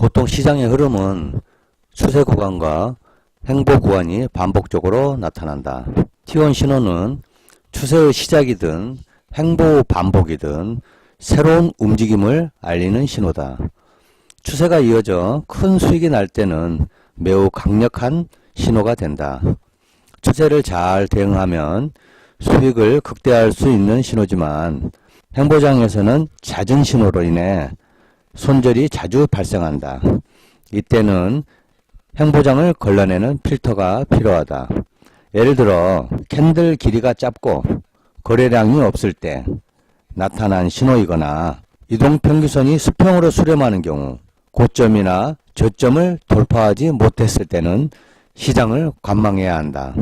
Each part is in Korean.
보통 시장의 흐름은 추세 구간과 횡보 구간이 반복적으로 나타난다. T1 신호는 추세의 시작이든 횡보 반복이든 새로운 움직임을 알리는 신호다. 추세가 이어져 큰 수익이 날 때는 매우 강력한 신호가 된다. 추세를 잘 대응하면 수익을 극대화할 수 있는 신호지만 횡보장에서는 잦은 신호로 인해 손절이 자주 발생한다. 이때는 횡보장을 걸러내는 필터가 필요하다. 예를 들어 캔들 길이가 짧고 거래량이 없을 때 나타난 신호이거나 이동평균선이 수평으로 수렴하는 경우, 고점이나 저점을 돌파하지 못했을 때는 시장을 관망해야 한다.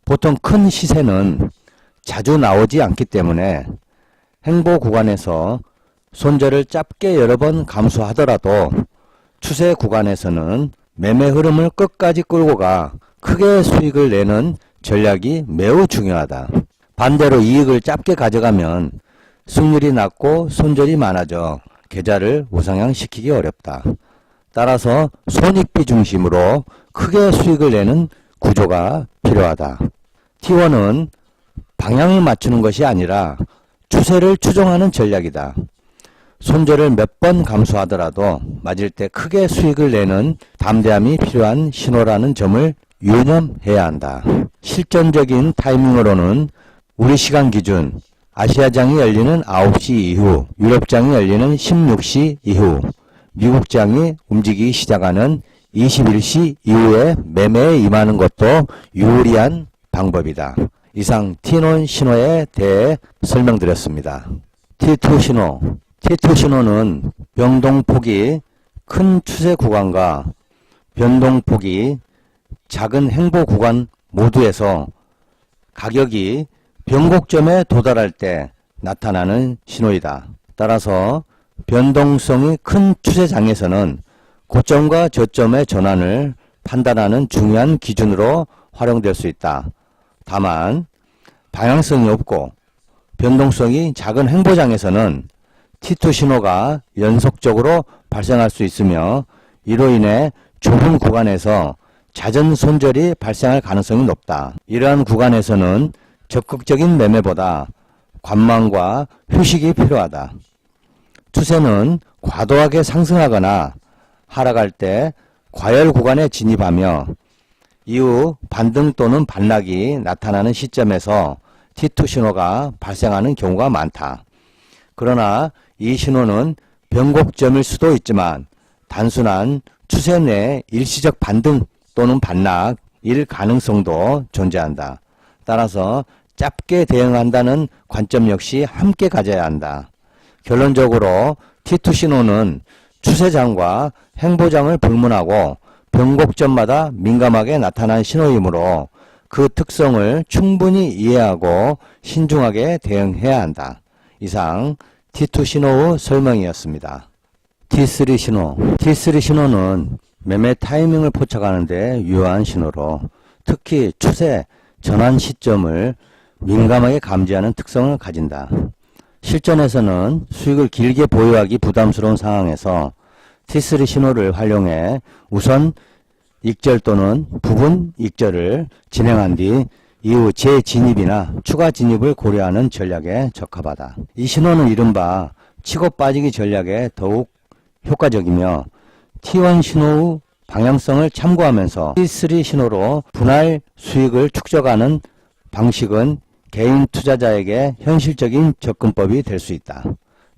보통 큰 시세는 자주 나오지 않기 때문에 횡보 구간에서 손절을 짧게 여러 번 감수하더라도 추세 구간에서는 매매 흐름을 끝까지 끌고 가 크게 수익을 내는 전략이 매우 중요하다. 반대로 이익을 짧게 가져가면 승률이 낮고 손절이 많아져 계좌를 우상향시키기 어렵다. 따라서 손익비 중심으로 크게 수익을 내는 구조가 필요하다. T1은 방향을 맞추는 것이 아니라 추세를 추종하는 전략이다. 손절을 몇 번 감수하더라도 맞을 때 크게 수익을 내는 담대함이 필요한 신호라는 점을 유념해야 한다. 실전적인 타이밍으로는 우리 시간 기준 아시아장이 열리는 9시 이후, 유럽장이 열리는 16시 이후, 미국장이 움직이기 시작하는 21시 이후에 매매에 임하는 것도 유리한 방법이다. 이상 T1 신호에 대해 설명드렸습니다. T2 신호. T2 신호는 변동폭이 큰 추세 구간과 변동폭이 작은 횡보 구간 모두에서 가격이 변곡점에 도달할 때 나타나는 신호이다. 따라서 변동성이 큰 추세장에서는 고점과 저점의 전환을 판단하는 중요한 기준으로 활용될 수 있다. 다만 방향성이 없고 변동성이 작은 횡보장에서는 T2 신호가 연속적으로 발생할 수 있으며 이로 인해 좁은 구간에서 잦은 손절이 발생할 가능성이 높다. 이러한 구간에서는 적극적인 매매보다 관망과 휴식이 필요하다. 추세는 과도하게 상승하거나 하락할 때 과열 구간에 진입하며 이후 반등 또는 반락이 나타나는 시점에서 T2 신호가 발생하는 경우가 많다. 그러나 이 신호는 변곡점일 수도 있지만 단순한 추세 내 일시적 반등 또는 반락일 가능성도 존재한다. 따라서 짧게 대응한다는 관점 역시 함께 가져야 한다. 결론적으로 T2 신호는 추세장과 횡보장을 불문하고 변곡점마다 민감하게 나타나는 신호이므로 그 특성을 충분히 이해하고 신중하게 대응해야 한다. 이상 T2 신호의 설명이었습니다. T3 신호. T3 신호는 매매 타이밍을 포착하는 데 유효한 신호로 특히 추세 전환 시점을 민감하게 감지하는 특성을 가진다. 실전에서는 수익을 길게 보유하기 부담스러운 상황에서 T3 신호를 활용해 우선 익절 또는 부분 익절을 진행한 뒤 이후 재진입이나 추가 진입을 고려하는 전략에 적합하다. 이 신호는 이른바 치고 빠지기 전략에 더욱 효과적이며 T1 신호의 방향성을 참고하면서 T3 신호로 분할 수익을 축적하는 방식은 개인 투자자에게 현실적인 접근법이 될 수 있다.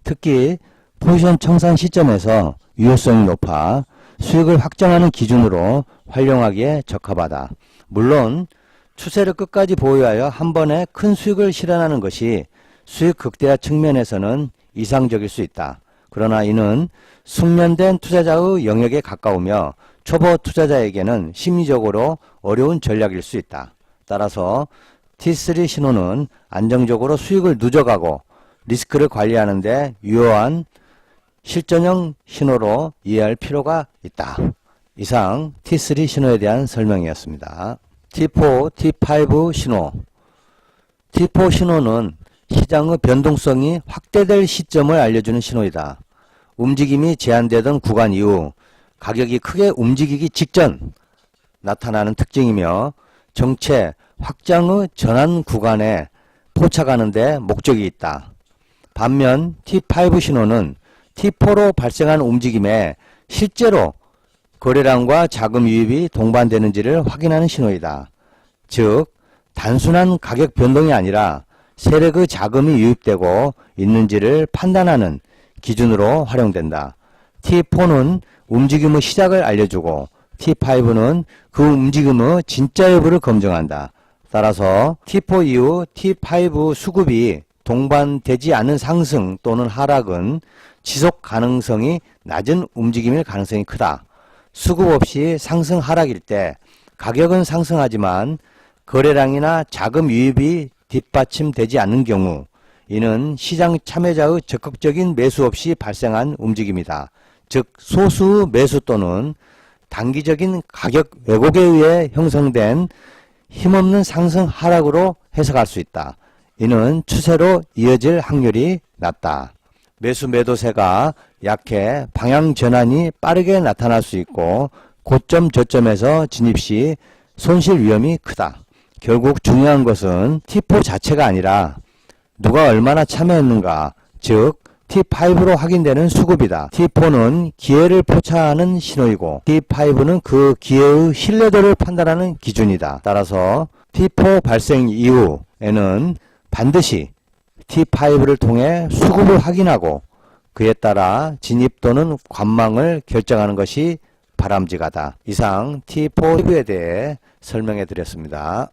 특히 포지션 청산 시점에서 유효성이 높아 수익을 확정하는 기준으로 활용하기에 적합하다. 물론 추세를 끝까지 보유하여 한 번에 큰 수익을 실현하는 것이 수익 극대화 측면에서는 이상적일 수 있다. 그러나 이는 숙련된 투자자의 영역에 가까우며 초보 투자자에게는 심리적으로 어려운 전략일 수 있다. 따라서 T3 신호는 안정적으로 수익을 누적하고 리스크를 관리하는 데 유효한 실전형 신호로 이해할 필요가 있다. 이상 T3 신호에 대한 설명이었습니다. T4, T5 신호. T4 신호는 시장의 변동성이 확대될 시점을 알려주는 신호이다. 움직임이 제한되던 구간 이후 가격이 크게 움직이기 직전 나타나는 특징이며 정체 확장의 전환 구간에 포착하는 데 목적이 있다. 반면 T5 신호는 T4로 발생한 움직임에 실제로 거래량과 자금 유입이 동반되는지를 확인하는 신호이다. 즉 단순한 가격 변동이 아니라 세력의 자금이 유입되고 있는지를 판단하는 기준으로 활용된다. T4는 움직임의 시작을 알려주고 T5는 그 움직임의 진짜 여부를 검증한다. 따라서 T4 이후 T5 수급이 동반되지 않은 상승 또는 하락은 지속 가능성이 낮은 움직임일 가능성이 크다. 수급 없이 상승 하락일 때 가격은 상승하지만 거래량이나 자금 유입이 뒷받침되지 않는 경우 이는 시장 참여자의 적극적인 매수 없이 발생한 움직임이다. 즉 소수 매수 또는 단기적인 가격 왜곡에 의해 형성된 힘없는 상승 하락으로 해석할 수 있다. 이는 추세로 이어질 확률이 낮다. 매수 매도세가 약해 방향 전환이 빠르게 나타날 수 있고 고점 저점에서 진입 시 손실 위험이 크다. 결국 중요한 것은 T4 자체가 아니라 누가 얼마나 참여했는가, 즉 T5로 확인되는 수급이다. T4는 기회를 포착하는 신호이고 T5는 그 기회의 신뢰도를 판단하는 기준이다. 따라서 T4 발생 이후에는 반드시 T5를 통해 수급을 확인하고 그에 따라 진입 또는 관망을 결정하는 것이 바람직하다. 이상 T4에 대해 설명해 드렸습니다.